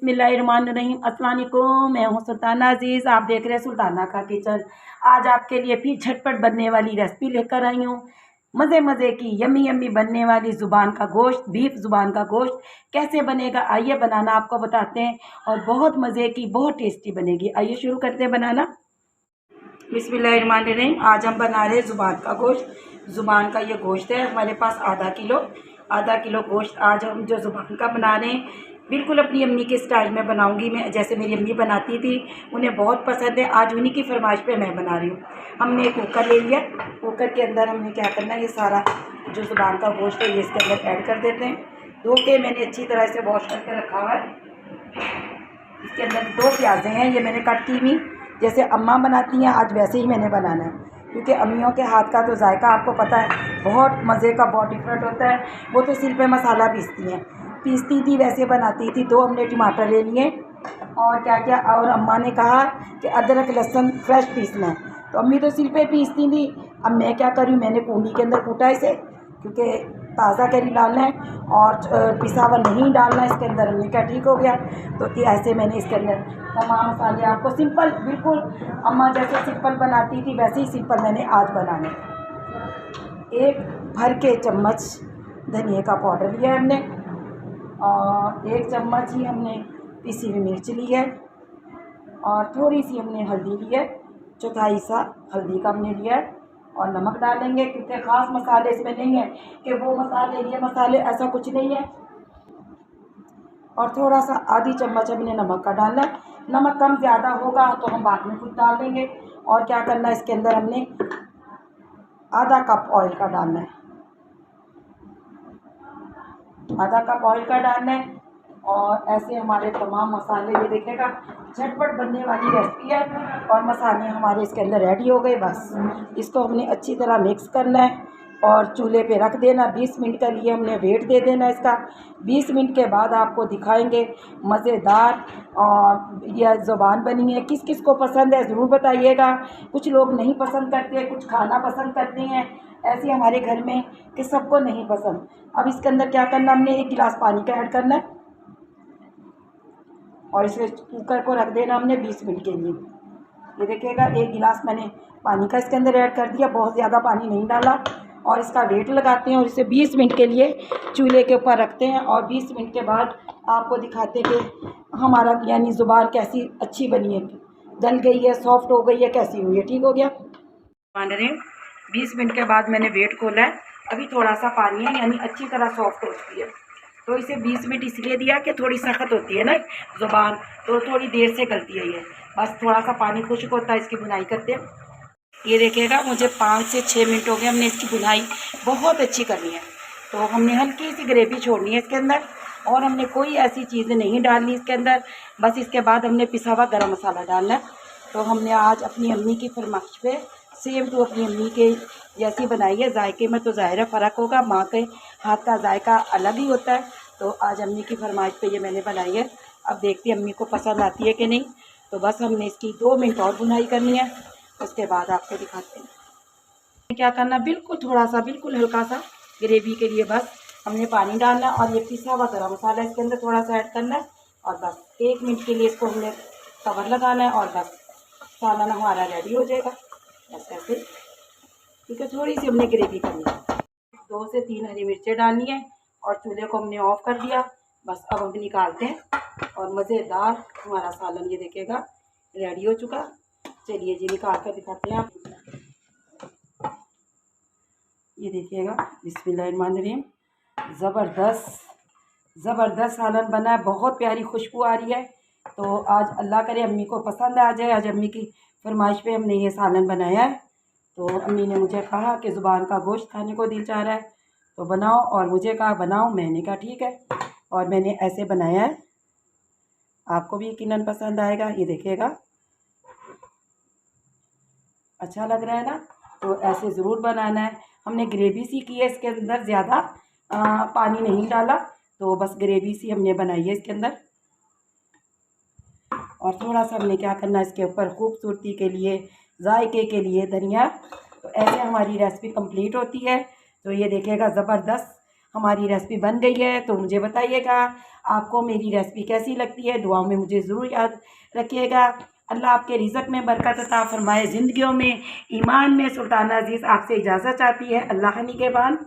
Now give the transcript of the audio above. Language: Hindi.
बिस्मिल्लाहिर्रहमानिर्रहीम। अस्सलाम वालेकुम। मैं हूँ सुल्ताना अज़ीज़, आप देख रहे हैं सुल्ताना का किचन। आज आपके लिए फिर झटपट बनने वाली रेसिपी लेकर आई हूँ। मज़े मज़े की यम्मी यम्मी बनने वाली ज़ुबान का गोश्त, बीफ ज़ुबान का गोश्त कैसे बनेगा आइए बनाना आपको बताते हैं। और बहुत मज़े की, बहुत टेस्टी बनेगी। आइए शुरू करते हैं बनाना। बिस्मिल्लाहिर्रहमानिर्रहीम। आज हम बना रहे हैं ज़ुबान का गोश्त। ज़ुबान का ये गोश्त है हमारे पास आधा किलो गोश्त। आज हम जो ज़ुबान का बना रहे हैं बिल्कुल अपनी अम्मी के स्टाइल में बनाऊंगी मैं, जैसे मेरी अम्मी बनाती थी, उन्हें बहुत पसंद है। आज उन्हीं की फरमाइश पे मैं बना रही हूँ। हमने एक कुकर ले लिया। कुकर के अंदर हमने क्या करना है, ये सारा जो ज़ुबान का गोश्त है ये इसके अंदर ऐड कर देते हैं। धो के मैंने अच्छी तरह से वॉश करके रखा हुआ है। इसके अंदर 2 प्याज़ें हैं, ये मैंने कट की हुई। जैसे अम्मा बनाती हैं आज वैसे ही मैंने बनाना है, क्योंकि अम्मियों के हाथ का तो जायका आपको पता है बहुत मज़े का, बहुत डिफरेंट होता है। वो तो सिल पे मसाला पीसती थी वैसे बनाती थी। 2 हमने टमाटर ले लिए और क्या क्या, और अम्मा ने कहा कि अदरक लहसुन फ्रेश पीसना है, तो अम्मी तो सिल पे पीसती थी। अब मैं क्या करूँ, मैंने कूंडी के अंदर कूटा इसे, क्योंकि ताज़ा करी डालना है और पिसा हुआ नहीं डालना है इसके अंदर। हमने क्या ठीक हो गया, तो ऐसे मैंने इसके अंदर तमाम मसाले आपको सिंपल, बिल्कुल अम्मा जैसे सिंपल बनाती थी वैसे ही सिंपल मैंने आज बनाने। 1 भर के चम्मच धनिया का पाउडर लिया है हमने, और 1 चम्मच ही हमने पिसी हुई मिर्च ली है, और थोड़ी सी हमने हल्दी ली है, चौथाई सा हल्दी का हमने लिया है। और नमक डालेंगे, क्योंकि ख़ास मसाले इसमें नहीं है कि वो मसाले ये मसाले, ऐसा कुछ नहीं है। और थोड़ा सा आधी चम्मच हमने नमक का डालना है। नमक कम ज़्यादा होगा तो हम बाद में कुछ डाल देंगे। और क्या करना है, इसके अंदर हमने आधा कप ऑयल का डालना है, आधा कप ऑयल का डालना है। और ऐसे हमारे तमाम मसाले, ये देखिएगा झटपट बनने वाली रेसिपी है, और मसाले हमारे इसके अंदर रेडी हो गए। बस इसको हमने अच्छी तरह मिक्स करना है और चूल्हे पे रख देना। 20 मिनट के लिए हमने वेट दे देना इसका। 20 मिनट के बाद आपको दिखाएंगे मज़ेदार और यह ज़ुबान बनी है। किस किस को पसंद है ज़रूर बताइएगा। कुछ लोग नहीं पसंद करते, कुछ खाना पसंद करते हैं, ऐसे हमारे घर में कि सबको नहीं पसंद। अब इसके अंदर क्या करना, हमने 1 गिलास पानी का ऐड करना है और इसे कुकर को रख देना हमने 20 मिनट के लिए। ये देखिएगा 1 गिलास मैंने पानी का इसके अंदर ऐड कर दिया, बहुत ज़्यादा पानी नहीं डाला। और इसका वेट लगाते हैं और इसे 20 मिनट के लिए चूल्हे के ऊपर रखते हैं। और 20 मिनट के बाद आपको दिखाते हैं कि हमारा यानी ज़ुबान कैसी अच्छी बनी है, गल गई है, सॉफ्ट हो गई है, कैसी हुई है, ठीक हो गया। मान रहे 20 मिनट के बाद मैंने वेट खोला है। अभी थोड़ा सा पानी है, यानी अच्छी तरह सॉफ्ट हो चुकी है। तो इसे 20 मिनट इसलिए दिया कि थोड़ी सख्त होती है ना ज़ुबान, तो थोड़ी देर से गलती है ये। बस थोड़ा सा पानी खुश्क होता है इसकी बुनाई करते हैं। ये देखिएगा मुझे 5 से 6 मिनट हो गए, हमने इसकी बुनाई बहुत अच्छी करनी है। तो हमने हल्की सी ग्रेवी छोड़नी है इसके अंदर, और हमने कोई ऐसी चीज़ नहीं डालनी इसके अंदर। बस इसके बाद हमने पिसा हुआ गरम मसाला डालना है। तो हमने आज अपनी अम्मी की फरमाइश पे सेम टू अपनी अम्मी के जैसी बनाई है। जायके में तो ज़ाहिर है फ़र्क होगा, माँ के हाथ का जायका अलग ही होता है। तो आज अम्मी की फरमाइश पे ये मैंने बनाई है। अब देखती अम्मी को पसंद आती है कि नहीं। तो बस हमने इसकी 2 मिनट और बुनाई करनी है, उसके बाद आपको दिखाते हैं क्या करना। बिल्कुल थोड़ा सा, बिल्कुल हल्का सा ग्रेवी के लिए बस हमने पानी डालना है, और ये पिसा हुआ गरम मसाला इसके अंदर थोड़ा सा ऐड करना है। और बस 1 मिनट के लिए इसको हमने कवर लगाना है, और बस सालन हमारा रेडी हो जाएगा। बस ऐसे, ठीक है। थोड़ी सी हमने ग्रेवी करनी है, 2 से 3 हरी मिर्चें डालनी है, और चूल्हे को हमने ऑफ कर दिया। बस अब हम निकालते हैं, और मज़ेदार हमारा सालन ये देखिएगा रेडी हो चुका। चलिए जी निकाल कर दिखाते हैं आप। ये देखिएगा बिस्मिल्लाहिर्रहमानिर्रहीम, ज़बरदस्त सालन बना है, बहुत प्यारी खुशबू आ रही है। तो आज अल्लाह करे अम्मी को पसंद आ जाए। आज अम्मी की फरमाइश पे हमने ये सालन बनाया है। तो अम्मी ने मुझे कहा कि ज़ुबान का गोश्त खाने को दिल चाह रहा है तो बनाओ, और मुझे कहा बनाओ, मैंने कहा ठीक है, और मैंने ऐसे बनाया है। आपको भी यकीनन पसंद आएगा। ये देखिएगा अच्छा लग रहा है ना, तो ऐसे ज़रूर बनाना है। हमने ग्रेवी सी की है इसके अंदर, ज़्यादा पानी नहीं डाला, तो बस ग्रेवी सी हमने बनाई है इसके अंदर। और थोड़ा सा हमने क्या करना है इसके ऊपर खूबसूरती के लिए, जायके के लिए धनिया। तो ऐसे हमारी रेसिपी कंप्लीट होती है। तो ये देखिएगा ज़बरदस्त हमारी रेसिपी बन गई है। तो मुझे बताइएगा आपको मेरी रेसिपी कैसी लगती है। दुआओं में मुझे ज़रूर याद रखिएगा। अल्लाह आपके रिज़्क़ में बरकत अता फ़रमाए, ज़िंदगियों में, ईमान में। सुल्ताना अज़ीज़ आपसे इजाज़त चाहती है। अल्लाह निगहबान।